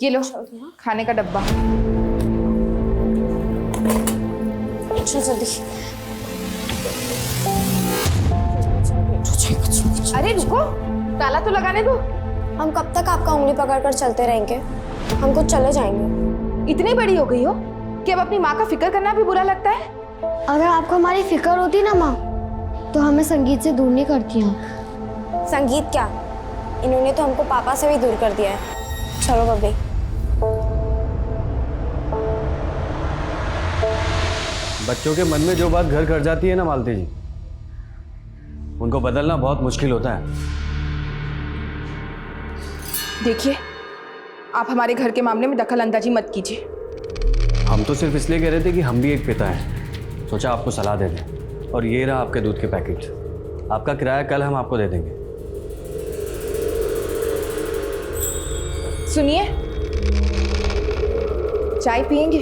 ये लो खाने का डब्बा। चल जल्दी। अरे रुको, ताला तो लगाने दो। हम कब तक आपका उंगली पकड़कर चलते रहेंगे? हम कुछ चले जाएंगे। इतनी बड़ी हो गई हो कि अब अपनी माँ का फिक्र करना भी बुरा लगता है। अगर आपको हमारी फिक्र होती ना माँ, तो हमें संगीत से दूर नहीं करती हैं। संगीत क्या, इन्होंने तो हमको पापा से भी दूर कर दिया है। चलो बब्बी। बच्चों के मन में जो बात घर कर जाती है ना मालती जी, उनको बदलना बहुत मुश्किल होता है। देखिए, आप हमारे घर के मामले में दखल अंदाजी मत कीजिए। हम तो सिर्फ इसलिए कह रहे थे कि हम भी एक पिता हैं, सोचा आपको सलाह दे दें। और ये रहा आपके दूध के पैकेट। आपका किराया कल हम आपको दे देंगे। सुनिए, चाय पियेंगे?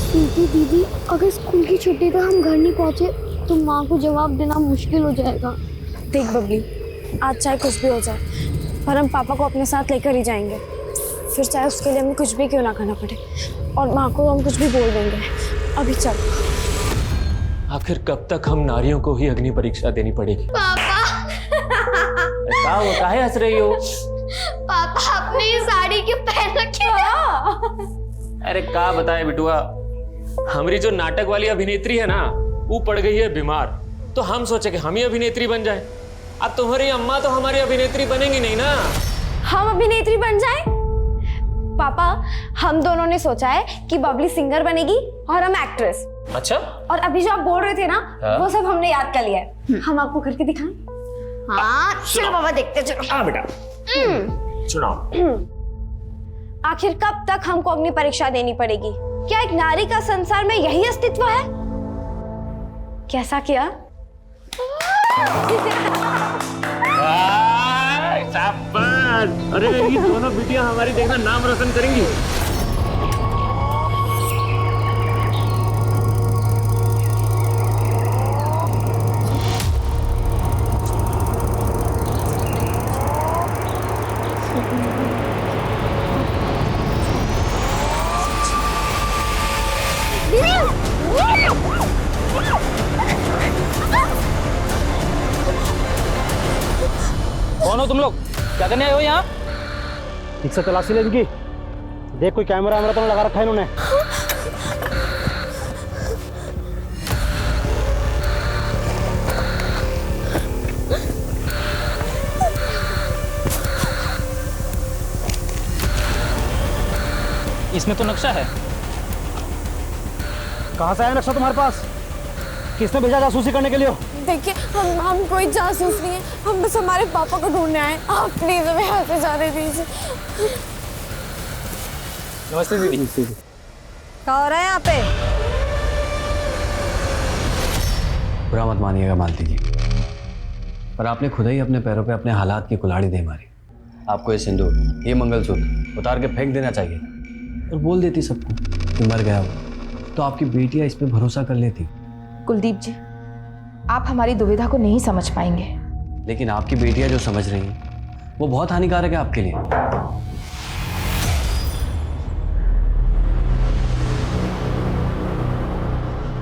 स्वीटी दीदी, अगर स्कूल की छुट्टी पर हम घर नहीं पहुंचे तो माँ को जवाब देना मुश्किल हो जाएगा। देख बबली, आज चाहे कुछ भी हो जाए, पर हम पापा को अपने साथ लेकर ही जाएंगे। फिर चाहे उसके लिए हमें कुछ भी क्यों ना करना पड़े, और माँ को हम कुछ भी बोल देंगे। अभी चल। आखिर कब तक हम नारियों को ही अग्नि परीक्षा देनी पड़ेगी? पापा क्या हुआ, काहे हंस रही हो? पापा अपनी ये साड़ी क्यों पहन रखी है? अरे का बताए बिटुआ, हमारी जो नाटक वाली अभिनेत्री है ना, वो पड़ गई है बीमार। तो हम सोचे कि हम ही अभिनेत्री बन जाए। अब तुम्हारी अम्मा तो हमारी अभिनेत्री बनेंगी नहीं ना। हम अभिनेत्री बन जाए? पापा, हम दोनों ने सोचा है कि बबली सिंगर बनेगी और हम एक्ट्रेस। अच्छा, और अभी जो आप बोल रहे थे ना, हाँ? वो सब हमने याद कर लिया है। हम आपको करके दिखाएं? हाँ चलो पापा, देखते चलो। हाँ बेटा, सुनाओ। आखिर कब तक हमको अग्नि परीक्षा देनी पड़ेगी? क्या एक नारी का संसार में यही अस्तित्व है? कैसा किया? शाबाश! अरे ये दोनों बिटियां हमारी देखना नाम रोशन करेंगी। कौन हो तुम लोग? क्या करने आए हो यहाँ? ठीक से तलाशी ले इनकी। देख कोई कैमरा वैमरा तो नहीं लगा रखा है इन्होंने। इसमें तो नक्शा है। कहाँ से आया नक्शा तुम्हारे पास? किसने भेजा जासूसी करने के लिए? देखिए, हम कोई जासूस नहीं है, हम बस हमारे पापा को ढूंढने आए। आप प्लीज हमें यहाँ से जाने दीजिए। नमस्ते दीदी। क्या हो रहा है यहाँ पे? बुरा मत मानिएगा मालती जी, पर आपने खुद ही अपने पैरों पे अपने हालात की कुल्हाड़ी दे मारी। आपको ये सिंदूर, ये मंगलसूत्र उतार के फेंक देना चाहिए और बोल देती सबको कि मर गया हो, तो आपकी बेटियां इस पे भरोसा कर लेती। कुलदीप जी, आप हमारी दुविधा को नहीं समझ पाएंगे। लेकिन आपकी बेटियां जो समझ रही हैं वो बहुत हानिकारक है आपके लिए।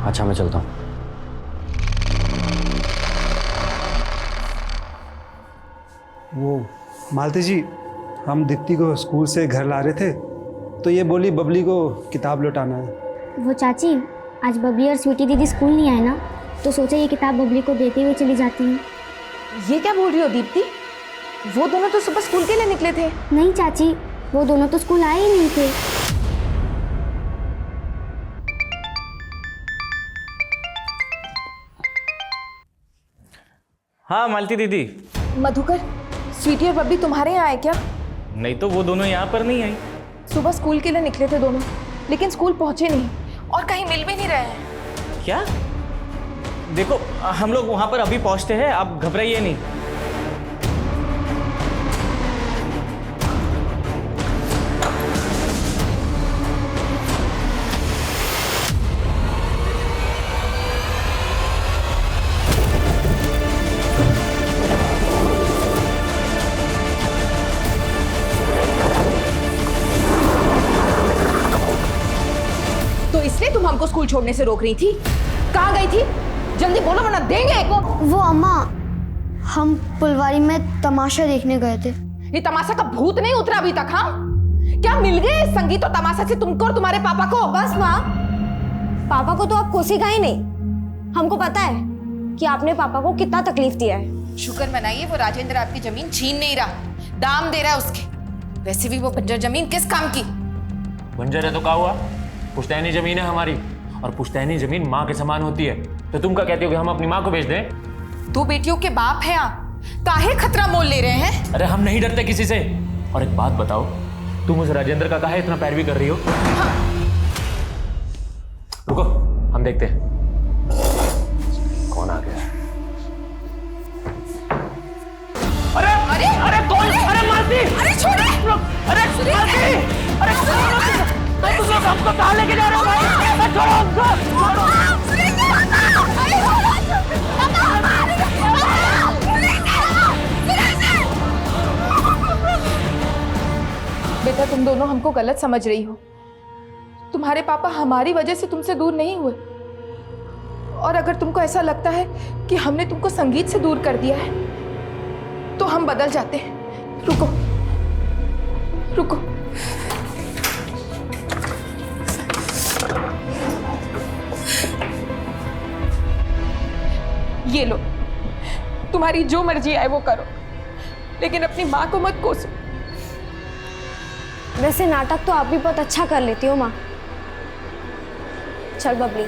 अच्छा, मैं चलता हूं। वो मालती जी, हम दीप्ति को स्कूल से घर ला रहे थे, तो ये बोली बबली को किताब लौटाना है। वो चाची, आज बबली और स्वीटी दीदी स्कूल नहीं आए ना, तो सोचा ये किताब बबली को देते हुए चली जाती हैं। ये क्या बोल रही हो दीप्ति? वो दोनों तो सुबह स्कूल के लिए निकले थे। नहीं चाची, वो दोनों तो स्कूल आए ही नहीं थे। हाँ मालती दीदी। मधुकर, स्वीटी और बब्बी तुम्हारे यहाँ आए क्या? नहीं तो वो दोनों यहाँ पर नहीं आई। सुबह स्कूल के लिए निकले थे दोनों, लेकिन स्कूल पहुंचे नहीं और कहीं मिल भी नहीं रहे हैं। क्या? देखो, हम लोग वहाँ पर अभी पहुँचते हैं, आप घबराइए नहीं। तुम हमको स्कूल छोड़ने से रोक रही थी? कहाँ गई थी? जल्दी बोलो वरना देंगे एक वो अम्मा, हम फुलवारी में तमाशा देखने गए थे। ये तमाशा का भूत नहीं उतरा अभी तक? हाँ, क्या मिल गए इस संगीत और तमाशा से तुमको और तुम्हारे पापा को? बस माँ, पापा को तो आप कोसेगा ही नहीं। हमको पता है कि आपने पापा को कितना तकलीफ दिया है। शुक्र मनाइए वो राजेंद्र आपकी जमीन छीन नहीं रहा, दाम दे रहा है उसके। वैसे भी वो बंजर जमीन किस काम की? बंजर है तो क्या हुआ? पुश्तैनी जमीन है हमारी, और पुश्तैनी जमीन माँ के समान होती है। तो तुम क्या कहती हो कि हम अपनी माँ को बेच दें? 2 बेटियों के बाप हैं आप, काहे खतरा मोल ले रहे हैं? अरे हम नहीं डरते किसी से। और एक बात बताओ, तुम उस राजेंद्र का काहे इतना पैरवी कर रही हो? हाँ। रुको, हम देखते हैं कौन आ गया। अरे अरे अरे कौन? अरे मालती! अरे छोड़े! अरे मालती! अरे तुम लोग हमको कहाँ लेके जा रहे हो भाई? छोड़ो हमको! बेटा तुम दोनों हमको गलत समझ रही हो। तुम्हारे पापा हमारी वजह से तुमसे दूर नहीं हुए। और अगर तुमको ऐसा लगता है कि हमने तुमको संगीत से दूर कर दिया है तो हम बदल जाते हैं। रुको रुको, ये लो, तुम्हारी जो मर्जी आए वो करो, लेकिन अपनी माँ को मत कोसो। वैसे नाटक तो आप भी बहुत अच्छा कर लेती हो माँ। चल बबली।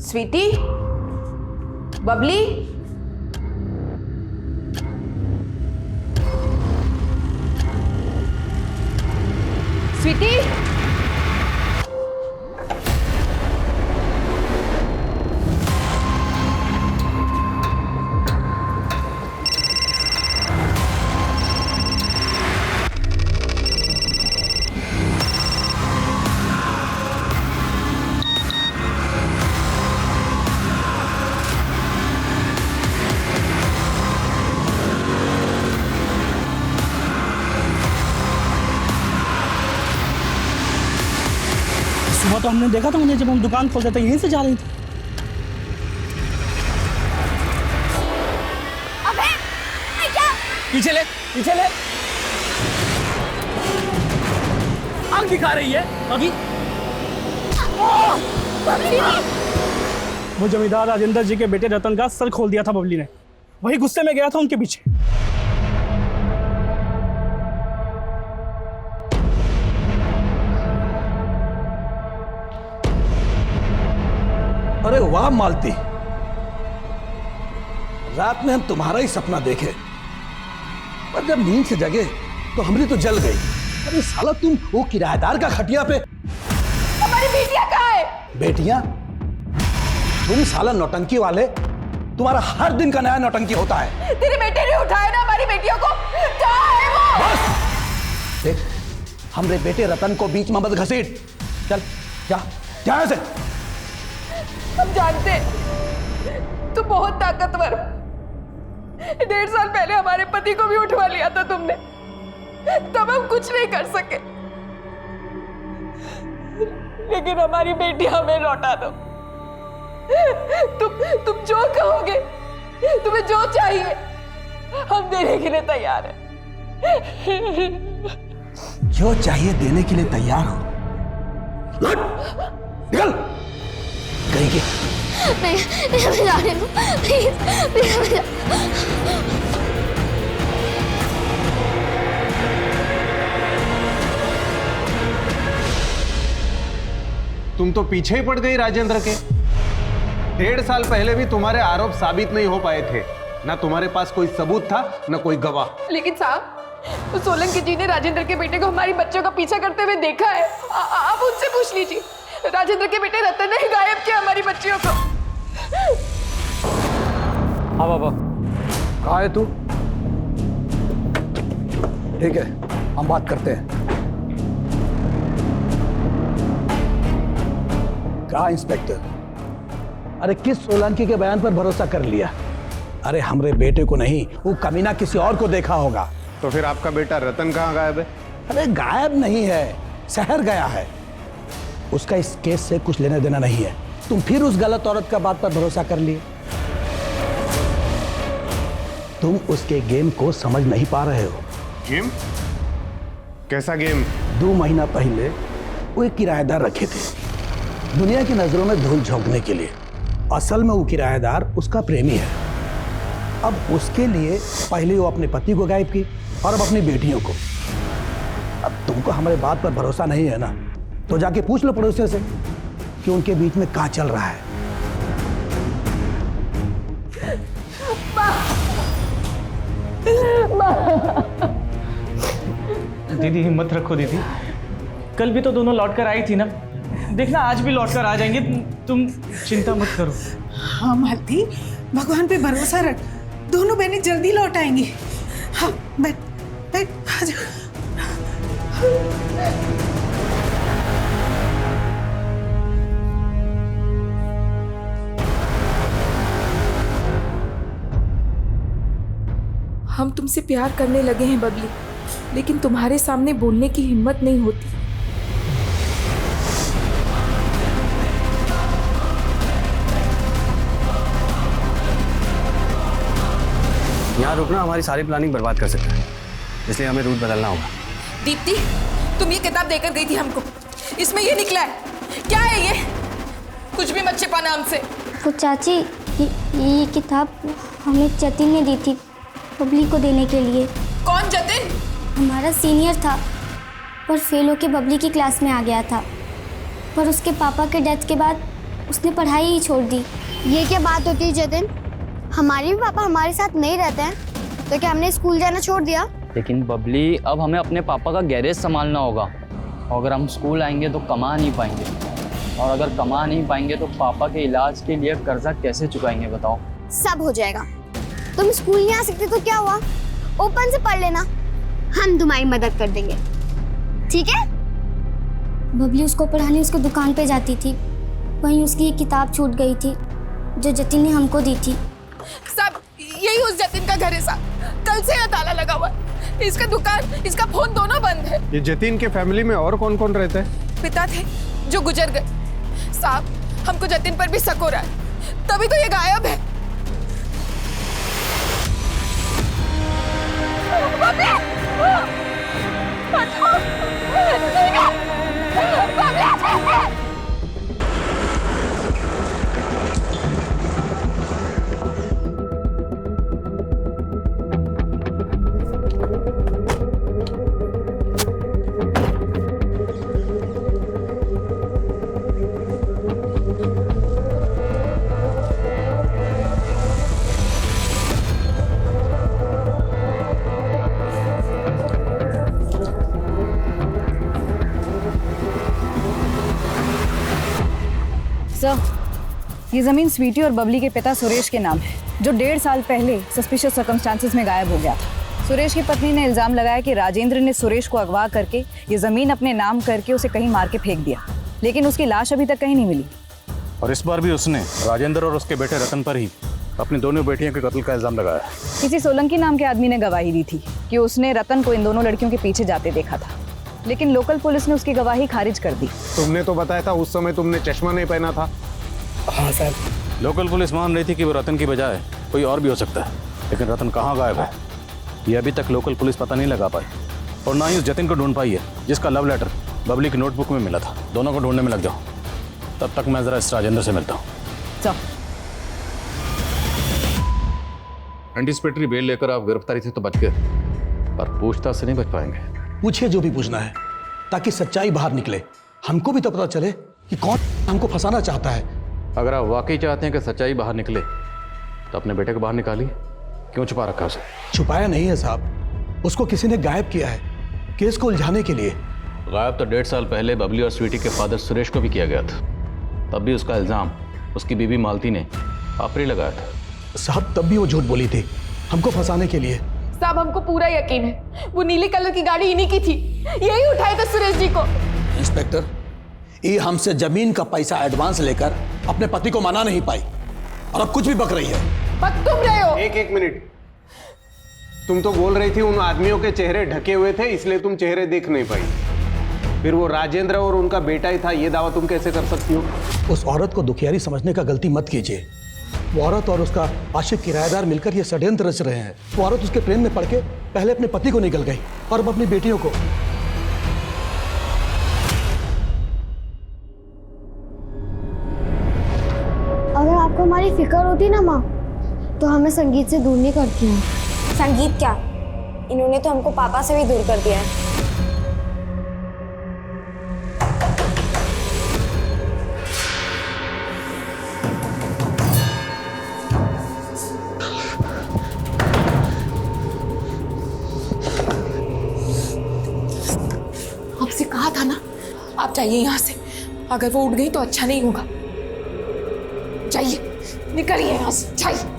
स्वीटी, बबली, स्वीटी, सुबह तो हमने देखा था उन्हें, जब हम दुकान खोलते थे यहीं से जा रही थी। अबे क्या? पीछे ले, पीछे ले। आग दिखा रही है अभी। वो जमींदार राजेंद्र जी के बेटे रतन का सर खोल दिया था बबली ने। वही गुस्से में गया था उनके पीछे। अरे वाह मालती, रात में हम तुम्हारा ही सपना देखे, पर जब नींद से जगे तो हमरी तो जल गई। अरे साला तुम वो किराएदार का खटिया पे। हमारी बेटियां कहाँ है? बेटियां? तुम साला नौटंकी वाले, तुम्हारा हर दिन का नया नौटंकी होता है। तेरे बेटे ने उठाया ना हमारी बेटियों को, कहाँ है वो? बस देख, हमरे बेटे रतन को बीच में मत घसीट। चल जा, जा ऐसे। हम जानते तुम बहुत ताकतवर हो। 1.5 साल पहले हमारे पति को भी उठवा लिया था तुमने, तब हम कुछ नहीं कर सके, लेकिन हमारी बेटी हमें लौटा दो। तुम जो कहोगे, तुम्हें जो चाहिए हम देने के लिए तैयार हैं। जो चाहिए देने के लिए तैयार हो। निकल कहीं की। नहीं, मैं जा रही हूँ, प्लीज। तुम तो पीछे ही पड़ गई राजेंद्र के। 1.5 साल पहले भी तुम्हारे आरोप साबित नहीं हो पाए थे। ना तुम्हारे पास कोई सबूत था, ना कोई गवाह। लेकिन साहब, तो सोलंकी जी ने राजेंद्र के बेटे को हमारी बच्चों का पीछा करते हुए देखा है। आप उनसे पूछ लीजिए। राजेंद्र के बेटे रतन ने ही गायब किया हमारी बच्चियों को। हाँ बाबा। कहाँ है तू? ठीक है, हम बात करते हैं। का इंस्पेक्टर, अरे किस सोलंकी के बयान पर भरोसा कर लिया? अरे हमरे बेटे को नहीं, वो कमीना किसी और को देखा होगा। तो फिर आपका बेटा रतन कहाँ गायब है? अरे गायब नहीं है, शहर गया है। उसका इस केस से कुछ लेना देना नहीं है। तुम फिर उस गलत औरत का बात पर भरोसा कर लिए। तुम उसके गेम को समझ नहीं पा रहे हो। गेम? कैसा गेम? 2 महीना पहले वो एक किराएदार रखे थे, दुनिया की नजरों में धूल झोंकने के लिए। असल में वो किराएदार उसका प्रेमी है। अब उसके लिए पहले वो अपने पति को गायब की और अब अपनी बेटियों को। अब तुमको हमारे बात पर भरोसा नहीं है ना, तो जाके पूछ लो पड़ोसियों से कि उनके बीच में क्या चल रहा है। दीदी हिम्मत रखो दीदी, कल भी तो दोनों लौट कर आई थी ना, देखना आज भी लौट कर आ जाएंगे। तुम चिंता मत करो। हाँ मालती, भगवान पे भरोसा रख, दोनों बहनें जल्दी लौट आएंगी। हाँ बैठ बैठ, आ जा। हम तुमसे प्यार करने लगे हैं बबली, लेकिन तुम्हारे सामने बोलने की हिम्मत नहीं होती। यहाँ रुकना हमारी सारी प्लानिंग बर्बाद कर सकता है, इसलिए हमें रूट बदलना होगा। दीप्ति, तुम ये किताब देकर गई थी हमको, इसमें ये निकला है। क्या है ये? कुछ भी मत छिपाना हमसे। तो चाची ये किताब हमें जतिन ने दी थी बबली को देने के लिए। कौन जतिन? हमारा सीनियर था, पर फेल होके बबली की क्लास में आ गया था, पर उसके पापा के डेथ के बाद उसने पढ़ाई ही छोड़ दी। ये क्या बात होती है जतिन? हमारे भी पापा हमारे साथ नहीं रहते हैं, तो क्या हमने स्कूल जाना छोड़ दिया? लेकिन बबली, अब हमें अपने पापा का गैरेज संभालना होगा, और अगर हम स्कूल आएंगे तो कमा नहीं पाएंगे, और अगर कमा नहीं पाएंगे तो पापा के इलाज के लिए कर्जा कैसे चुकाएंगे बताओ? सब हो जाएगा। तुम स्कूल नहीं आ सकते तो क्या हुआ, ओपन से पढ़ लेना, हम तुम्हारी मदद कर देंगे, ठीक है? बबली उसको पढ़ाने उसको दुकान पे जाती थी, वहीं उसकी एक किताब छूट गई थी जो जतिन ने हमको दी थी। सब यही उस जतिन का घर है साहब, कल से यहाँ ताला लगा हुआ है, इसका दुकान, इसका फोन दोनों बंद है। ये जतिन के फैमिली में और कौन कौन रहता है? पिता थे जो गुजर गए साहब, हमको जतिन पर भी शक हो रहा है, तभी तो ये गायब है। सर, ये ज़मीन स्वीटी और बबली के पिता सुरेश के नाम है, जो 1.5 साल पहले सस्पिशियस सर्कमस्टांसेस में गायब हो गया था। सुरेश की पत्नी ने इल्ज़ाम लगाया कि राजेंद्र ने सुरेश को अगवा करके ये ज़मीन अपने नाम करके उसे कहीं मार के फेंक दिया, लेकिन उसकी लाश अभी तक कहीं नहीं मिली। और इस बार भी उसने राजेंद्र और उसके बेटे रतन पर ही अपनी दोनों बेटियों के कत्ल का इल्ज़ाम लगाया। किसी सोलंकी नाम के आदमी ने गवाही दी थी कि उसने रतन को इन दोनों लड़कियों के पीछे जाते देखा था, लेकिन लोकल पुलिस ने उसकी गवाही खारिज कर दी। तुमने तो बताया था उस समय तुमने चश्मा नहीं पहना था। हाँ सर। लोकल पुलिस मान रही थी कि वो रतन की बजाय कोई और भी हो सकता है, लेकिन रतन कहाँ गायब है ये अभी तक लोकल पुलिस पता नहीं लगा पाई, और ना ही उस जतिन को ढूंढ पाई है जिसका लव लेटर बबली की नोटबुक में मिला था। दोनों को ढूंढने में लग जाओ, तब तक मैं जरा इस राजेंद्र से मिलता हूँ। एंटीसिपेटरी बेल लेकर आप गिरफ्तारी से तो बच गए, पर पूछताछ से नहीं बच पाएंगे। पूछिए जो भी पूछना है, ताकि सच्चाई बाहर निकले, हमको भी तो पता चले कि कौन हमको फंसाना चाहता है। अगर आप वाकई चाहते हैं कि सच्चाई बाहर निकले तो अपने बेटे को बाहर निकालिए। क्यों छुपा रखा उसे? छुपाया नहीं है साहब, उसको किसी ने गायब किया है केस को उलझाने के लिए। गायब तो 1.5 साल पहले बबली और स्वीटी के फादर सुरेश को भी किया गया था, तब भी उसका इल्जाम उसकी बीवी मालती ने आप पर लगाया था। साहब तब भी वो झूठ बोली थी हमको फंसाने के लिए। साहब हमको पूरा यकीन है वो नीली कलर की गाड़ी इन्हीं की थी, यही उठाए थे सुरेश जी को। इंस्पेक्टर, ये हमसे जमीन का पैसा एडवांस लेकर अपने पति को मना नहीं पाई और अब कुछ भी बक रही है। बक तुम रहे हो। एक मिनट, तुम तो बोल रही थी उन आदमियों के चेहरे ढके हुए थे इसलिए तुम चेहरे देख नहीं पाई। फिर वो राजेंद्र और उनका बेटा ही था, ये दावा तुम कैसे कर सकती हो? उस औरत को दुखियारी समझने का गलती मत कीजिए। वो औरत और उसका आशिक किराएदार मिलकर ये षड्यंत्र रच रहे हैं। वो औरत उसके प्रेम में पड़ के पहले अपने पति को निकल गई और अब अपनी बेटियों को। अगर आपको हमारी फिक्र होती ना माँ, तो हमें संगीत से दूर नहीं करती हैं। संगीत क्या, इन्होंने तो हमको पापा से भी दूर कर दिया है। आपसे कहा था ना, आप जाइए यहाँ से। अगर वो उठ गई तो अच्छा नहीं होगा। जाइए, निकलिए यहाँ से, जाइए।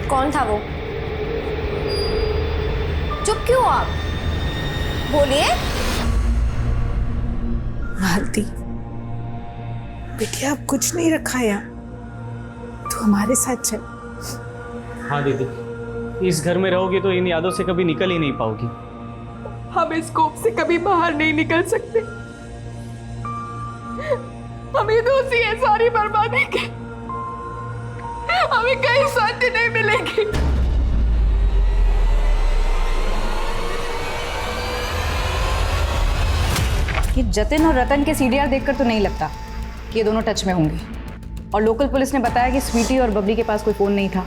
कौन था वो? चुप क्यों आप? बोलिए। मालती, बिटिया अब कुछ नहीं रखा यहाँ, तो हमारे साथ चल। हाँ दीदी, इस घर में रहोगी तो इन यादों से कभी निकल ही नहीं पाओगी। हम इस कोप से कभी बाहर नहीं निकल सकते। हमें दोषी है सारी बर्बादी के। हमें कहीं शांति नहीं मिलेगी। कि जतिन और रतन के सीडीआर देखकर तो नहीं लगता कि ये दोनों टच में होंगे। और लोकल पुलिस ने बताया कि स्वीटी और बबली के पास कोई फ़ोन नहीं था।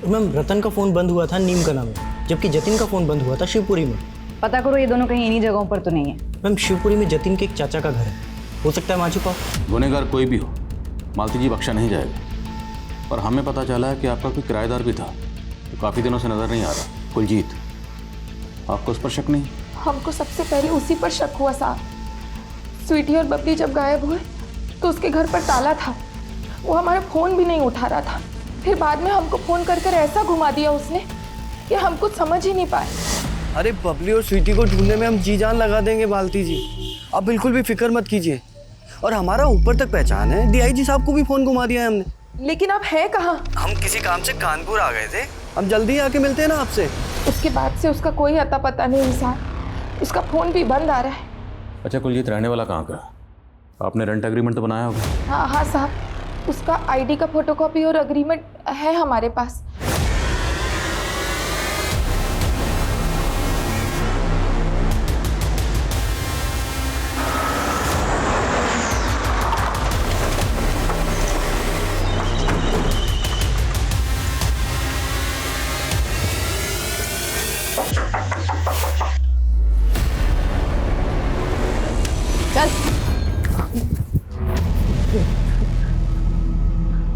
मैम, रतन का फ़ोन बंद हुआ था नीम कला में, जबकि जतिन का फ़ोन बंद हुआ था शिवपुरी में। पता करो ये दोनों कहीं इन्हीं जगहों पर तो नहीं है। मैम, शिवपुरी में जतिन के एक चाचा का घर है, हो सकता है माची पास। गुनहगार कोई भी हो, मालती जी बख्शा नहीं जाएगा। पर हमें पता चला है कि आपका कोई किराएदार भी था तो काफ़ी दिनों से नज़र नहीं आ रहा, कुलजीत। आपको उस पर शक नहीं? हमको सबसे पहले उसी पर शक हुआ साहब। स्वीटी और बबली जब गायब हुए तो उसके घर पर ताला था। वो हमारा फ़ोन भी नहीं उठा रहा था। फिर बाद में हमको फ़ोन कर कर ऐसा घुमा दिया उसने कि हम कुछ समझ ही नहीं पाए। अरे बबली और स्वीटी को ढूंढने में हम जी जान लगा देंगे मालती जी, आप बिल्कुल भी फिक्र मत कीजिए। और हमारा ऊपर तक पहचान है, डीआईजी साहब को भी फ़ोन घुमा दिया है हमने। लेकिन आप है कहाँ? हम किसी काम से कानपुर आ गए थे, हम जल्दी आके मिलते हैं ना आपसे। उसके बाद से उसका कोई अता पता नहीं साहब। उसका फ़ोन भी बंद आ रहा है। अच्छा, कुलजीत रहने वाला कहाँ का? आपने रेंट एग्रीमेंट तो बनाया होगा? हाँ हाँ साहब, उसका आईडी का फोटोकॉपी और एग्रीमेंट है हमारे पास। चल।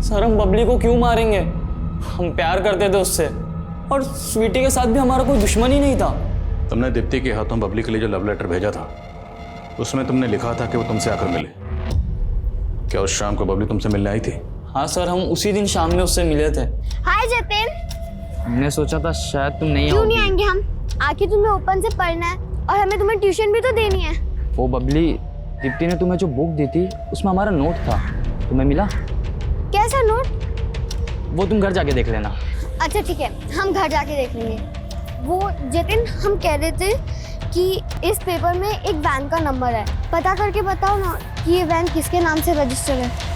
सर, हम बबली को क्यों मारेंगे? हम प्यार करते थे उससे, और स्वीटी के साथ भी हमारा कोई दुश्मन ही नहीं था। तुमने दीप्ति के हाथों बबली के लिए जो लव लेटर भेजा था उसमें तुमने लिखा था कि वो तुमसे आकर मिले। क्या उस शाम को बबली तुमसे मिलने आई थी? हाँ सर, हम उसी दिन शाम में उससे मिले थे। हाय जतिन। हमने सोचा था शायद तुम नहीं क्यों आओगी। नहीं आएंगे हम? आखिर तुम्हें ओपन से पढ़ना है और हमें तुम्हें ट्यूशन भी तो देनी है। वो बबली, दीप्ति ने तुम्हें जो बुक दी थी उसमें हमारा नोट था, तुम्हें मिला? कैसा नोट? वो तुम घर जाके देख लेना। अच्छा ठीक है, हम घर जाके देख लेंगे। वो जतिन, हम कह रहे थे कि इस पेपर में एक वैन का नंबर है, पता करके बताओ ना कि ये वैन किसके नाम से रजिस्टर है।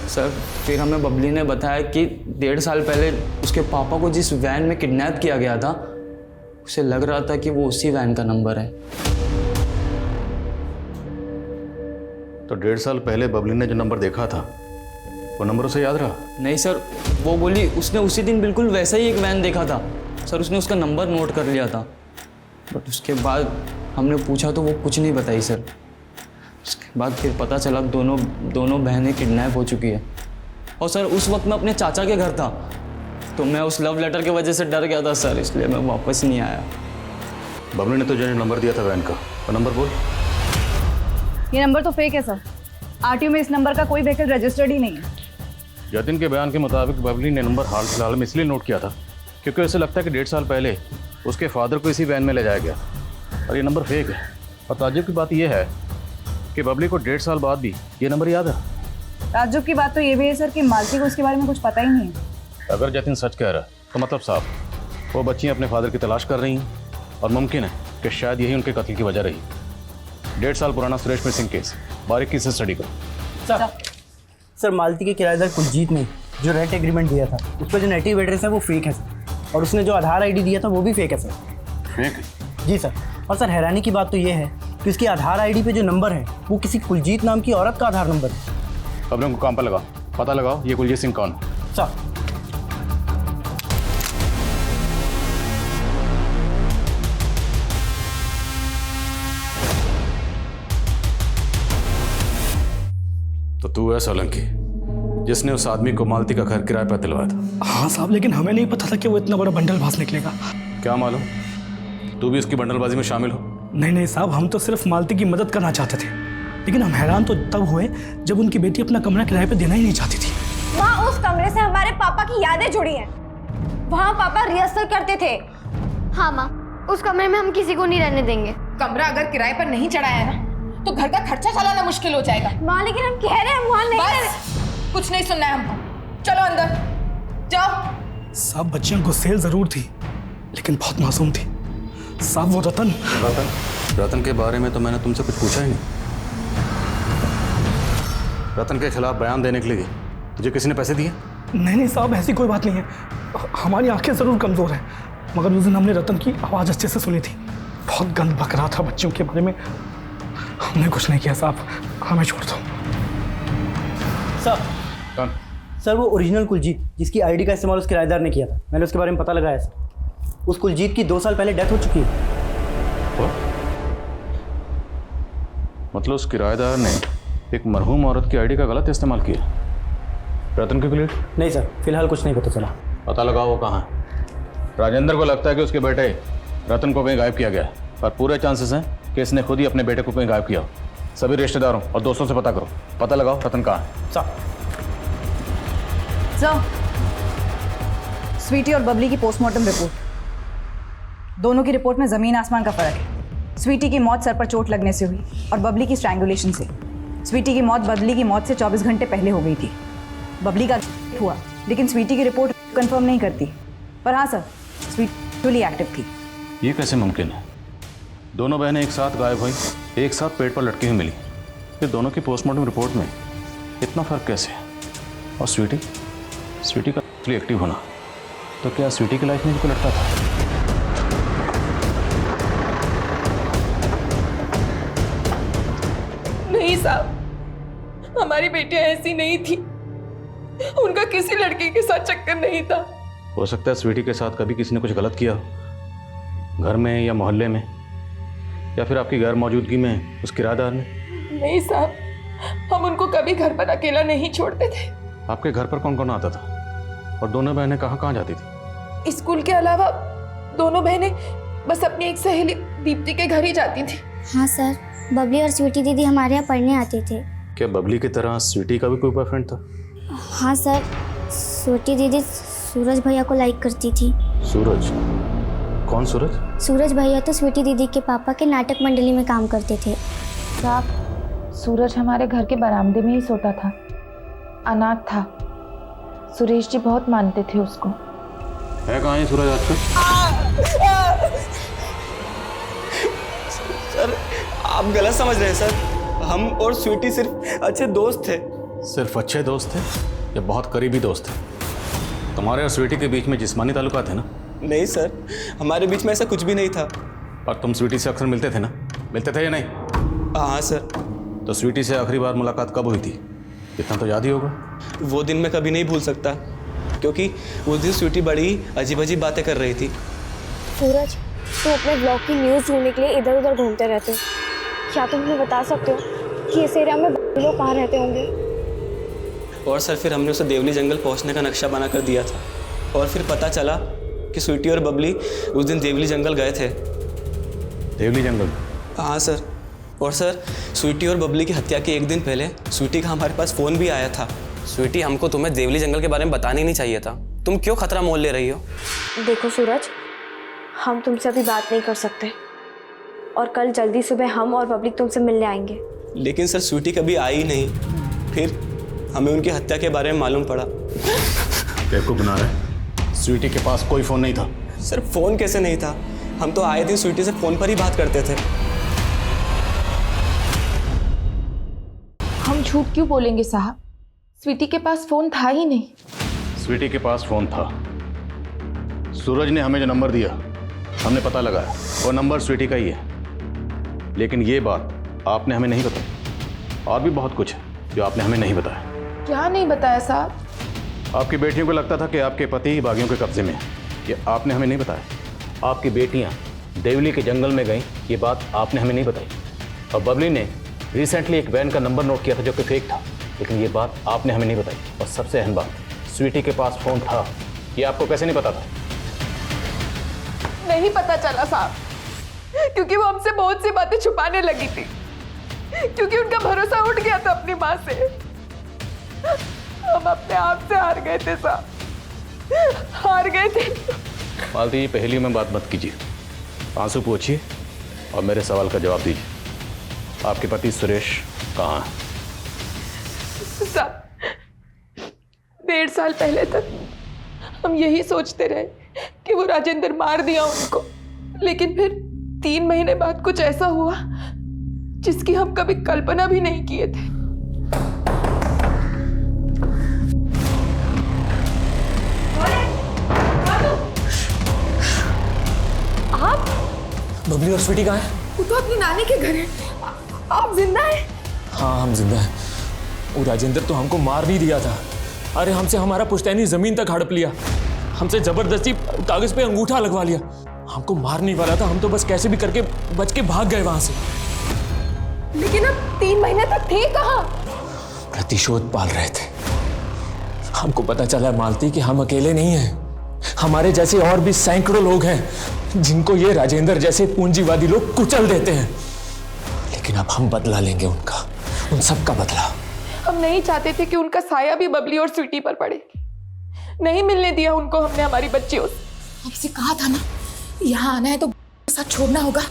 सर, फिर हमें बबली ने बताया कि 1.5 साल पहले उसके पापा को जिस वैन में किडनैप किया गया था, उसे लग रहा था कि वो उसी वैन का नंबर है। तो 1.5 साल पहले बबली ने जो नंबर देखा था वो नंबर उसे याद रहा? नहीं सर, वो बोली उसने उसी दिन बिल्कुल वैसा ही एक वैन देखा था। सर, उसने उसका नंबर नोट कर लिया था, बट उसके बाद हमने पूछा तो वो कुछ नहीं बताई सर। उसके बाद फिर पता चला दोनों बहनें किडनैप हो चुकी है। और सर, उस वक्त मैं अपने चाचा के घर था, तो मैं उस लव लेटर की वजह से डर गया था सर, इसलिए मैं वापस नहीं आया। बबलू ने तो जो नंबर दिया था वैन का, वो नंबर बोल। ये नंबर तो फेक है सर। आरटीओ में इस नंबर का कोई व्हीकल रजिस्टर्ड ही नहीं है। जतिन के बयान के मुताबिक बबली ने नंबर हाल फिलहाल में इसलिए नोट किया था क्योंकि उसे लगता है कि 1.5 साल पहले उसके फादर को इसी वैन में ले जाया गया और ये नंबर फेक है। और ताज्जुब की बात यह है कि बबली को 1.5 साल बाद भी ये नंबर याद है। ताज्जुब की बात तो ये भी है सर कि मालती को इसके बारे में कुछ पता ही नहीं है। अगर जतिन सच कह रहा है तो मतलब साफ वो बच्चियाँ अपने फादर की तलाश कर रही हैं और मुमकिन है कि शायद यही उनके कत्ल की वजह रही। 1.5 साल पुराना सुरेश मिसिंग केस बारीकी से स्टडी करो। सर मालती के किराएदार कुलजीत ने जो रेंट एग्रीमेंट दिया था उस पर जो नेटिव एड्रेस है वो फेक है सर, और उसने जो आधार आईडी दिया था वो भी फेक है सर। फेक? जी सर। और सर हैरानी की बात तो ये है कि उसकी आधार आईडी पे जो नंबर है वो किसी कुलजीत नाम की औरत का आधार नंबर है। अब उनको काम पर लगाओ, पता लगाओ ये कुलजीत सिंह कौन है। सर तो तू है सोलंकी जिसने उस आदमी को मालती का घर किराए पर दिलवाया था? हाँ साहब, लेकिन हमें नहीं पता था कि वो इतना बड़ा बंडलबाज निकलेगा। क्या मालूम तू भी उसकी बंडलबाजी में शामिल हो? नहीं साहब, हम तो सिर्फ मालती की मदद करना चाहते थे, लेकिन हम हैरान तो तब हुए जब उनकी बेटी अपना कमरा किराए पे देना ही नहीं चाहती थी। वहाँ उस कमरे से हमारे पापा की यादें जुड़ी हैं। वहाँ पापा रिहर्सल करते थे। हाँ माँ, उस कमरे में हम किसी को नहीं रहने देंगे। कमरा अगर किराए पर नहीं चढ़ाया ना तो घर का खर्चा चलाना मुश्किल हो जाएगा। माँ लेकिन हम कह रहे हैं वहाँ नहीं बस, कुछ नहीं सुनना है हमको। चलो अंदर जाओ। सब बच्चियां गुस्सेल जरूर थी लेकिन बहुत मासूम थी। साहब वो रतन के बारे में तो मैंने तुमसे कुछ पूछा ही नहीं। रतन के खिलाफ बयान देने के लिए तुझे किसी ने पैसे दिए? नहीं साहब, ऐसी कोई बात नहीं है। हमारी आंखें जरूर कमजोर हैं, मगर उस दिन हमने रतन की आवाज़ अच्छे से सुनी थी। बहुत गंद बक रहा था बच्चों के बारे में। हमने कुछ नहीं किया साहब, हमें छोड़ दो। सर वो ओरिजिनल कुलजीत जिसकी आईडी का इस्तेमाल उस किराएदार ने किया था, मैंने उसके बारे में पता लगाया सर। उस कुलजीत की 2 साल पहले डेथ हो चुकी है। मतलब उस किराएदार ने एक मरहूम औरत की आईडी का गलत इस्तेमाल किया? रतन की क्लियर? नहीं सर, फिलहाल कुछ नहीं पता चला। पता लगाओ वो कहाँ है। राजेंद्र को लगता है कि उसके बेटे रतन को कहीं गायब किया गया है, पर पूरे चांसेस हैं कि इसने खुद ही अपने बेटे को कहीं गायब किया हो। सभी रिश्तेदारों और दोस्तों से पता करो, पता लगाओ रतन कहाँ है। सर स्वीटी और बबली की पोस्टमार्टम रिपोर्ट, दोनों की रिपोर्ट में जमीन आसमान का फर्क है। स्वीटी की मौत सर पर चोट लगने से हुई और बबली की स्ट्रैंगुलेशन से। स्वीटी की मौत बबली की मौत से 24 घंटे पहले हो गई थी। बबली का हुआ लेकिन स्वीटी की रिपोर्ट कंफर्म नहीं करती। पर हाँ सर, स्वीटी एक्टिव थी। ये कैसे मुमकिन है? दोनों बहनें एक साथ गायब हुई, एक साथ पेट पर लटकी हुई मिली, फिर दोनों की पोस्टमार्टम रिपोर्ट में इतना फर्क कैसे? और स्वीटी का एक्टिव होना, तो क्या स्वीटी की लाइफ में भी लटका था? नहीं साहब, हमारी बेटियां ऐसी नहीं थी। उनका किसी लड़के के साथ चक्कर नहीं था। हो सकता है स्वीटी के साथ कभी किसी ने कुछ गलत किया हो, घर में या मोहल्ले में, या फिर आपकी गैर मौजूदगी में उस किराएदार ने। नहीं साहब, हम उनको कभी घर पर अकेला नहीं छोड़ते थे। आपके घर पर कौन कौन आता था और दोनों बहनें कहाँ कहाँ जाती थी? स्कूल के अलावा दोनों बहनें बस अपनी एक सहेली दीप्ति के घर ही जाती थी। हाँ सर, बबली और स्वीटी दीदी हमारे यहाँ पढ़ने आते थे। क्या बबली की तरह स्वीटी का भी कोई बॉयफ्रेंड था? हाँ सर, स्वीटी दीदी सूरज भैया को लाइक करती थी। सूरज? कौन सूरज? सूरज भैया तो स्वीटी दीदी के पापा के नाटक मंडली में काम करते थे। साहब, सूरज हमारे घर के बरामदे में ही सोता था। अनाथ था। सुरेश जी बहुत मानते थे उसको। है कहाँ है सूरज आजकल? सर आप गलत समझ रहे हैं सर, हम और स्वीटी सिर्फ अच्छे दोस्त थे। सिर्फ अच्छे दोस्त थे या बहुत करीबी दोस्त थे? तुम्हारे और स्वीटी के बीच में जिस्मानी ताल्लुकात है ना? नहीं सर, हमारे बीच में ऐसा कुछ भी नहीं था। और तुम स्वीटी से अक्सर मिलते थे ना? मिलते थे या नहीं? हाँ सर। तो स्वीटी से आखिरी बार मुलाकात कब हुई थी? इतना तो याद ही होगा। वो दिन मैं कभी नहीं भूल सकता, क्योंकि उस दिन स्वीटी बड़ी अजीब अजीब बातें कर रही थी। सूरज, तुम अपने ब्लॉग की न्यूज़ ढूंढने के लिए इधर उधर घूमते रहते हो। क्या तुम हमें बता सकते हो कि इस एरिया में लोग कहाँ रहते होंगे? और सर फिर हमने उसे देवली जंगल पहुंचने का नक्शा बना कर दिया था, और फिर पता चला कि स्वीटी और बबली उस दिन देवली जंगल गए थे। देवली जंगल? हाँ सर। और सर, स्वीटी और बबली की हत्या के एक दिन पहले स्वीटी का हमारे पास फ़ोन भी आया था। स्वीटी, हमको तुम्हें देवली जंगल के बारे में बताना ही नहीं चाहिए था। तुम क्यों खतरा मोल ले रही हो? देखो सूरज, हम तुमसे अभी बात नहीं कर सकते और कल जल्दी सुबह हम और पब्लिक तुमसे मिलने आएंगे। लेकिन सर, स्वीटी कभी आई ही नहीं, फिर हमें उनकी हत्या के बारे में मालूम पड़ा। बेवकूफ बना रहा है। स्वीटी के पास कोई फ़ोन नहीं था। सर, फ़ोन कैसे नहीं था? हम तो आए दिन स्वीटी से फ़ोन पर ही बात करते थे। हम झूठ क्यों बोलेंगे साहब? स्वीटी के पास फोन था ही नहीं। स्वीटी के पास फ़ोन था। सूरज ने हमें जो नंबर दिया, हमने पता लगाया, वो नंबर स्वीटी का ही है। लेकिन ये बात आपने हमें नहीं बताई। और भी बहुत कुछ है जो आपने हमें नहीं बताया। क्या नहीं बताया साहब? आपकी बेटियों को लगता था कि आपके पति बागियों के कब्जे में है। ये आपने हमें नहीं बताया। आपकी बेटियां देवली के जंगल में गईं, ये बात आपने हमें नहीं बताई। और बबली ने रिसेंटली एक वैन का नंबर नोट किया था जो कि फेक था, लेकिन ये बात आपने हमें नहीं बताई। और सबसे अहम बात, स्वीटी के पास फ़ोन था, ये आपको कैसे नहीं पता था? नहीं पता चला साहब, क्योंकि वो हमसे बहुत सी बातें छुपाने लगी थी, क्योंकि उनका भरोसा उठ गया था अपनी माँ से। हम अपने आप से हार गए थे साहब, हार गए थे। मालती जी, पहेलियों में बात मत कीजिए, आंसू पोंछिए और मेरे सवाल का जवाब दीजिए। आपके पति सुरेश कहाँ है? साहब, 1.5 साल पहले तक हम यही सोचते रहे कि वो राजेंद्र मार दिया उनको, लेकिन फिर 3 महीने बाद कुछ ऐसा हुआ जिसकी हम कभी कल्पना भी नहीं किए थे। आप? बबली और स्वीटी कहाँ है? वो तो अपनी नानी के घर है। आप जिंदा हैं? हाँ, हम जिंदा हैं। वो राजेंद्र तो हमको मार नहीं दिया था। अरे, हमसे हमारा पुश्तैनी जमीन तक हड़प लिया, हमसे जबरदस्ती कागज पे अंगूठा लगवा लिया। हमको मार नहीं वाला था, हम तो बस कैसे भी करके बच के भाग गए वहां से। लेकिन अब 3 महीने तक थे कहाँ? प्रतिशोध पाल रहे थे। हमको पता चला मालती कि हम अकेले नहीं हैं, हमारे जैसे और भी सैकड़ों लोग हैं जिनको ये राजेंद्र जैसे पूंजीवादी लोग कुचल देते हैं। लेकिन अब हम बदला लेंगे उनका, उन सब का बदला। हम नहीं चाहते थे कि उनका साया भी बबली और स्वीटी पर पड़े। नहीं मिलने दिया उनको हमने हमारी बच्चियों से। आपसे कहा था ना, यहाँ आना है तो साथ छोड़ना होगा।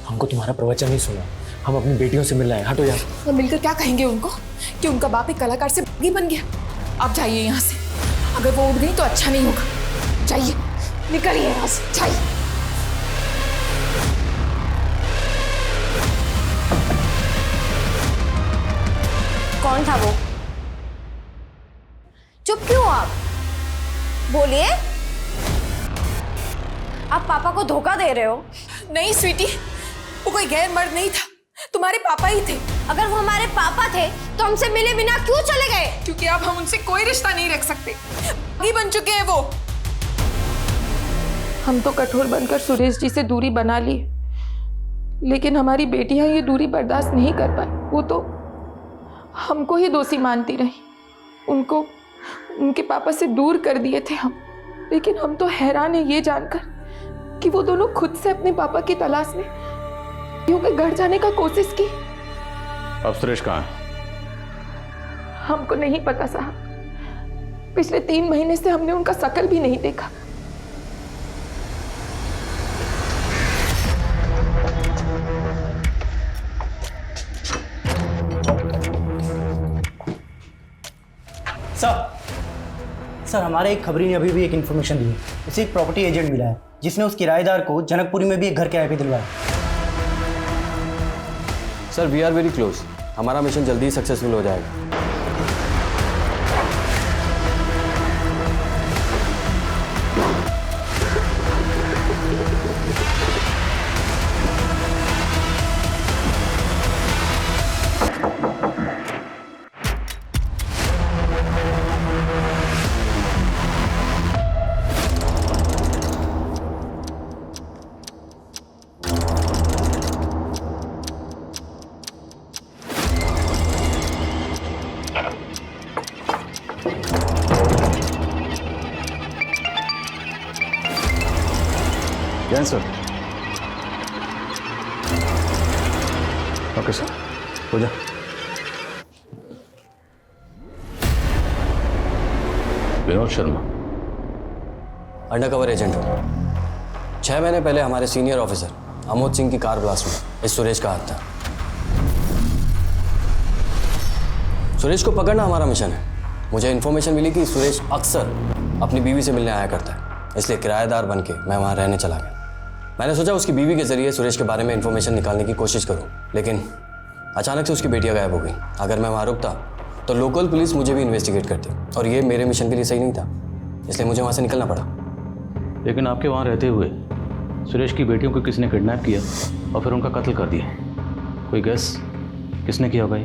हमको तुम्हारा प्रवचन नहीं सुना, हम अपनी बेटियों से मिल रहे हैं। हटो यार। और मिलकर क्या कहेंगे उनको कि उनका बाप एक कलाकार से बागी बन गया? आप जाइए यहाँ से, अगर वो उठ गई तो अच्छा नहीं होगा। जाइए, निकलिए यहाँ से, जाइए। कौन था वो? चुप क्यों आप? बोलिए। आप पापा को धोखा दे रहे हो। नहीं स्वीटी, वो कोई गैर मर्द नहीं था, तुम्हारे पापा ही थे। अगर वो हमारे पापा थे तो हमसे मिले बिना क्यों चले गए? क्योंकि अब हम उनसे कोई रिश्ता नहीं रख सकते, बागी बन चुके हैं वो। हम तो कठोर बनकर सुरेश जी से दूरी बना ली, लेकिन हमारी बेटियां ये दूरी बर्दाश्त नहीं कर पाई। वो तो हमको ही दोषी मानती रही, उनको उनके पापा से दूर कर दिए थे हम। लेकिन हम तो हैरान है ये जानकर कि वो दोनों खुद से अपने पापा की तलाश में के घर जाने का कोशिश की। अब सुरेश कहाँ है? हमको नहीं पता साहब, पिछले 3 महीने से हमने उनका शकल भी नहीं देखा। सर, हमारे एक खबरी ने अभी भी एक इन्फॉर्मेशन दी है। उसे एक प्रॉपर्टी एजेंट मिला है जिसने उस किराएदार को जनकपुरी में भी एक घर किराए पे दिलवाया। Sir, we are very close. हमारा मिशन जल्दी ही सक्सेसफुल हो जाएगा। जैन सर, ओके सर, हो जा। Vinod Sharma, under cover agent हूँ। 6 महीने पहले हमारे सीनियर ऑफिसर अमोद सिंह की कार ब्लास्ट में इस सुरेश का हाथ था। सुरेश को पकड़ना हमारा मिशन है। मुझे इन्फॉर्मेशन मिली कि सुरेश अक्सर अपनी बीवी से मिलने आया करता है, इसलिए किराएदार बन के मैं वहाँ रहने चला गया। मैंने सोचा उसकी बीवी के जरिए सुरेश के बारे में इन्फॉर्मेशन निकालने की कोशिश करूँ, लेकिन अचानक से उसकी बेटियाँ गायब हो गई। अगर मैं वहाँ रुकता तो लोकल पुलिस मुझे भी इन्वेस्टिगेट करती और ये मेरे मिशन के लिए सही नहीं था, इसलिए मुझे वहाँ से निकलना पड़ा। लेकिन आपके वहाँ रहते हुए सुरेश की बेटियों को किसने किडनैप किया और फिर उनका कत्ल कर दिया? कोई गेस किसने किया होगा?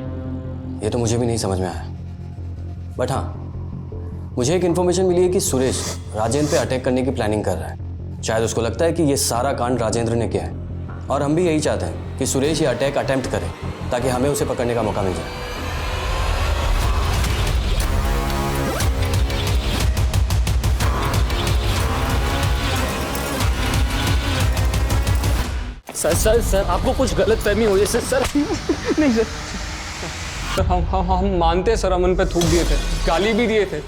ये तो मुझे भी नहीं समझ में आया, बट हाँ, मुझे एक इन्फॉर्मेशन मिली है कि सुरेश राजेंद्र पे अटैक करने की प्लानिंग कर रहा है। शायद उसको लगता है कि ये सारा कांड राजेंद्र ने किया है और हम भी यही चाहते हैं कि सुरेश ये अटैक अटेम्प्ट करे ताकि हमें उसे पकड़ने का मौका मिल जाए। सर सर सर आपको कुछ गलत फहमी हुई है सर। नहीं सर, हम मानते हैं सर, हम उन पे थूक दिए थे, गाली भी दिए थे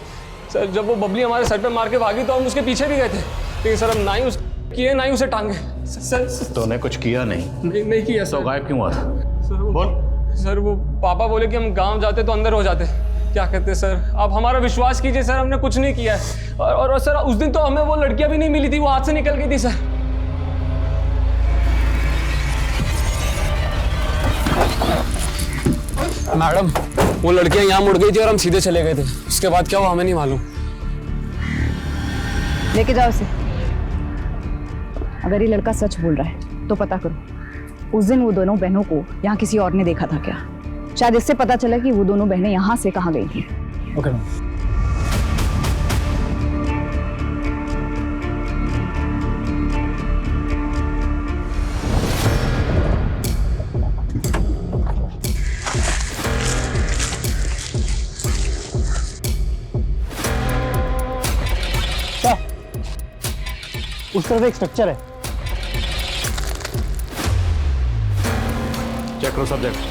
सर। जब वो बबली हमारे सर पे मार के भागी तो हम उसके पीछे भी गए थे, लेकिन सर हम ना ही किए ना ही उसे टांगे सर। तूने कुछ किया नहीं? नहीं किया सर। तो गायब क्यों हुआ था? बोल सर। वो पापा बोले कि हम गांव जाते तो अंदर हो जाते। क्या कहते सर, आप हमारा विश्वास कीजिए सर, हमने कुछ नहीं किया है। और सर उस दिन तो हमें वो लड़कियां भी नहीं मिली थी, वो हाथ से निकल गई थी सर। मैडम, वो लड़कियां यहाँ मुड़ गई थी और हम सीधे चले गए थे। उसके बाद क्या हुआ हमें नहीं मालूम। लेके जाओ इसे। अगर ये लड़का सच बोल रहा है तो पता करो उस दिन वो दोनों बहनों को यहाँ किसी और ने देखा था क्या। शायद इससे पता चला कि वो दोनों बहनें यहाँ से कहाँ गई थी। ओके उस तरफ एक स्ट्रक्चर है। चेक करो सब्जेक्ट।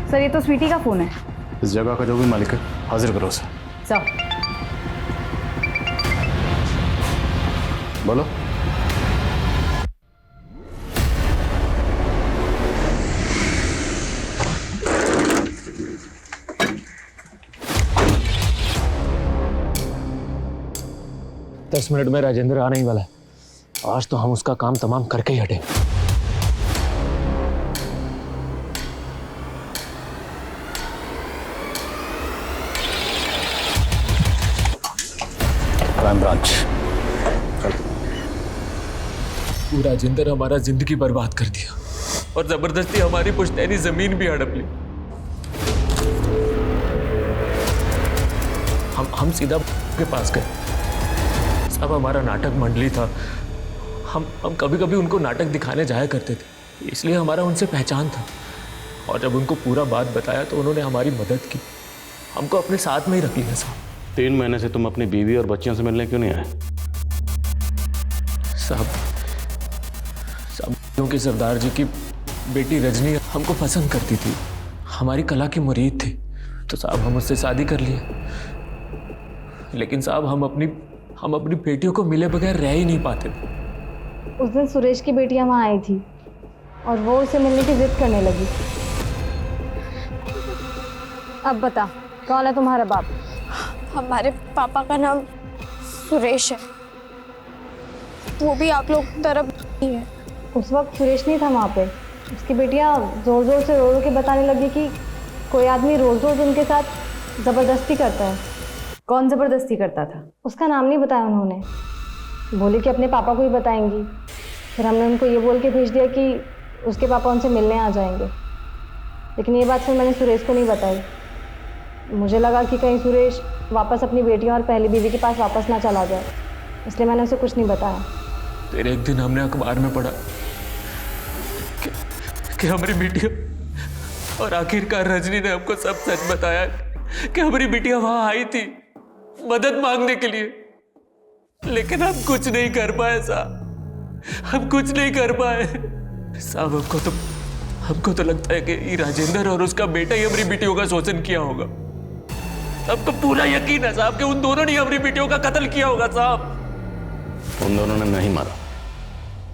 सर, ये तो स्वीटी का फोन है। इस जगह का जो भी मालिक है हाजिर करो उसे। सर बोलो। दस मिनट में राजेंद्र आने ही वाला है। आज तो हम उसका काम तमाम करके ही हटेंगे। Crime branch. वो राजेंद्र हमारा जिंदगी बर्बाद कर दिया और जबरदस्ती हमारी पुश्तैनी जमीन भी हड़प ली। हम सीधा के पास गए। सब हमारा नाटक मंडली था। हम कभी कभी उनको नाटक दिखाने जाया करते थे, इसलिए हमारा उनसे पहचान था। और जब उनको पूरा बात बताया तो उन्होंने हमारी मदद की, हमको अपने साथ में ही रख लिया साहब। 3 महीने से तुम अपनी बीवी और बच्चियों से मिलने क्यों नहीं आए? साहब क्योंकि सरदार जी की बेटी रजनी हमको पसंद करती थी, हमारी कला की मुरीद थी, तो साहब हम उससे शादी कर लिए। लेकिन साहब हम अपनी बेटियों को मिले बगैर रह ही नहीं पाते थे। उस दिन सुरेश की बेटियां वहाँ आई थी और वो उसे मिलने की जिद करने लगी। अब बता, कौन है तुम्हारा बाप? हमारे पापा का नाम सुरेश है, वो भी आप लोग की तरफ नहीं है। उस वक्त सुरेश नहीं था वहाँ पे। उसकी बेटियाँ ज़ोर ज़ोर से रो रो के बताने लगी कि कोई आदमी रोज़ रोज़ उनके साथ ज़बरदस्ती करता है। कौन ज़बरदस्ती करता था? उसका नाम नहीं बताया उन्होंने, बोले कि अपने पापा को ही बताएंगी। फिर हमने उनको ये बोल के भेज दिया कि उसके पापा उनसे मिलने आ जाएंगे, लेकिन ये बात फिर मैंने सुरेश को नहीं बताई। मुझे लगा कि कहीं सुरेश वापस अपनी बेटियों और पहली बीवी के पास वापस ना चला जाए। इसलिए मैंने उसे कुछ नहीं बताया। फिर एक दिन हमने अखबार में पढ़ा कि हमारी बिटिया, और आखिरकार रजनी ने हमको सब सच बताया कि हमारी बिटिया वहां आई थी मदद मांगने के लिए, लेकिन हम कुछ नहीं कर पाए साहब, हम कुछ नहीं कर पाए साहब। हमको तो लगता है कि ये राजेंद्र और उसका बेटा ही हमारी बेटियों का शोषण किया होगा। हमको पूरा यकीन है साहब कि उन दोनों ने हमारी बेटियों का कत्ल किया होगा साहब। उन दोनों ने नहीं मारा,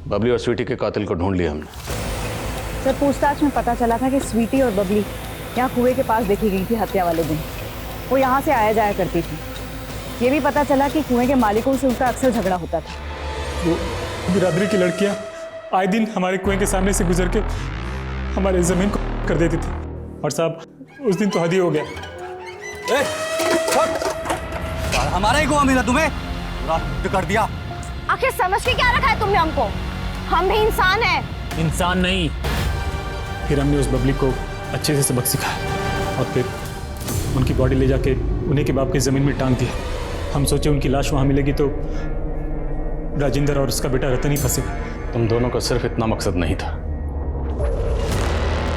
बबली और स्वीटी के कातिल को ढूंढ लिया हमने। सर, पूछताछ में पता चला था कि स्वीटी और बबली यहाँ कुएं के पास देखी गई थी हत्या वाले दिन। वो यहाँ से आया जाया करती थी। ये भी पता चला कि कुएं के मालिकों से उनका अक्सर झगड़ा होता था। वो बिरादरी की लड़कियाँ आए दिन हमारे कुएं के सामने से गुजर के हमारे ज़मीन को कर देती थी, और साहब उस दिन तो हद ही हो गया। हमारा ही कुआं मिला तुम्हें, रद्द कर दिया। आखिर समझ के क्या रखा है तुमने हमको? हम भी इंसान हैं। इंसान नहीं। फिर हमने उस बबली को अच्छे से सबक सिखाया और फिर उनकी बॉडी ले जाके उन्हीं के बाप की ज़मीन में टांग दिया। हम सोचे उनकी लाश वहाँ मिलेगी तो राजेंद्र और उसका बेटा रतन ही फंसेगा। तुम दोनों का सिर्फ इतना मकसद नहीं था।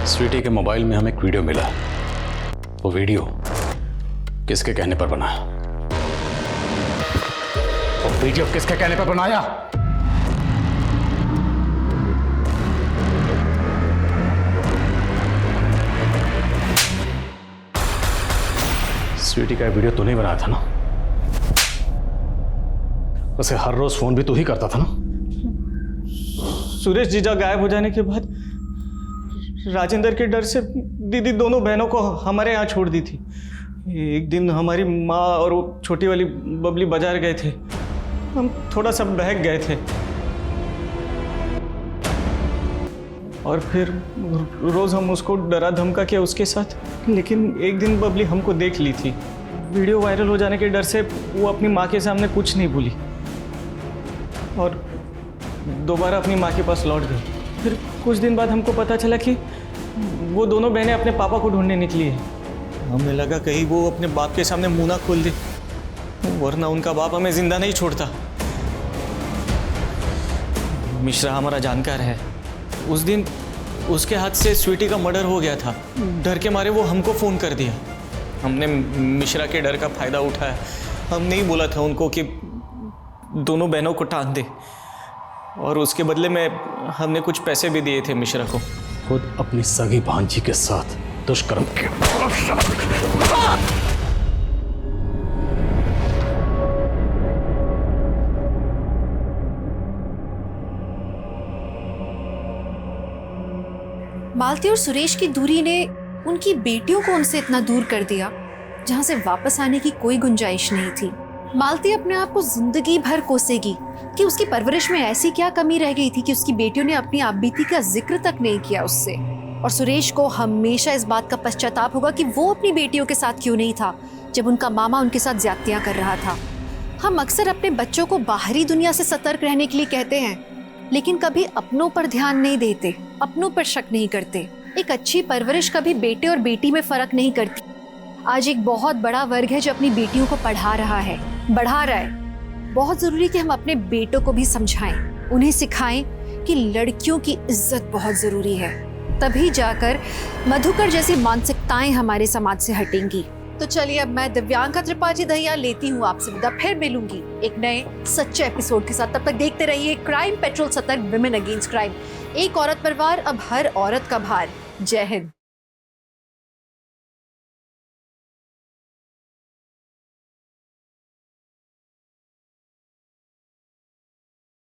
स्वीटी के मोबाइल में हमें एक वीडियो मिला। वो वीडियो किसके कहने पर बना? वो वीडियो किसके कहने पर बनाया? स्वीटी का वीडियो तूने बनाया था ना? उसे हर रोज फोन भी तू ही करता था ना? सुरेश जीजा गायब हो जाने के बाद राजेंद्र के डर से दीदी दोनों बहनों को हमारे यहाँ छोड़ दी थी। एक दिन हमारी माँ और वो छोटी वाली बबली बाजार गए थे। हम थोड़ा सा बहक गए थे और फिर रोज़ हम उसको डरा धमका किया उसके साथ। लेकिन एक दिन बबली हमको देख ली थी। वीडियो वायरल हो जाने के डर से वो अपनी माँ के सामने कुछ नहीं बोली और दोबारा अपनी माँ के पास लौट गई। फिर कुछ दिन बाद हमको पता चला कि वो दोनों बहनें अपने पापा को ढूंढने निकली है। हमें लगा कहीं वो अपने बाप के सामने मुंह ना खोल दे, वरना उनका बाप हमें जिंदा नहीं छोड़ता। मिश्रा हमारा जानकार है। उस दिन उसके हाथ से स्वीटी का मर्डर हो गया था। डर के मारे वो हमको फ़ोन कर दिया। हमने मिश्रा के डर का फ़ायदा उठाया। हम नहीं बोला था उनको कि दोनों बहनों को टांग दे, और उसके बदले में हमने कुछ पैसे भी दिए थे मिश्रा को। खुद अपनी सगी भांजी के साथ दुष्कर्म किया। मालती और सुरेश की दूरी ने उनकी बेटियों को उनसे इतना दूर कर दिया जहां से वापस आने की कोई गुंजाइश नहीं थी। मालती अपने आप को जिंदगी भर कोसेगी कि उसकी परवरिश में ऐसी क्या कमी रह गई थी कि उसकी बेटियों ने अपनी आपबीती का जिक्र तक नहीं किया उससे। और सुरेश को हमेशा इस बात का पश्चाताप होगा कि वो अपनी बेटियों के साथ क्यों नहीं था जब उनका मामा उनके साथ ज्यादतियां कर रहा था। हम अक्सर अपने बच्चों को बाहरी दुनिया से सतर्क रहने के लिए कहते हैं, लेकिन कभी अपनों पर ध्यान नहीं देते, अपनों पर शक नहीं करते। एक अच्छी परवरिश कभी बेटे और बेटी में फर्क नहीं करती। आज एक बहुत बड़ा वर्ग है जो अपनी बेटियों को पढ़ा रहा है, बढ़ा रहा है। बहुत जरूरी कि हम अपने बेटों को भी समझाएं, उन्हें सिखाएं कि लड़कियों की इज्जत बहुत जरूरी है। तभी जाकर मधुकर जैसी मानसिकताएं हमारे समाज से हटेंगी। तो चलिए अब मैं दिव्यांका त्रिपाठी दहिया लेती हूँ आपसे विदा। फिर मिलूंगी एक नए सच्चे एपिसोड के साथ। तब तक देखते रहिए क्राइम पेट्रोल, सतर्क, विमेन अगेंस्ट क्राइम। एक औरत पर वार, अब हर औरत का भार। जय हिंद।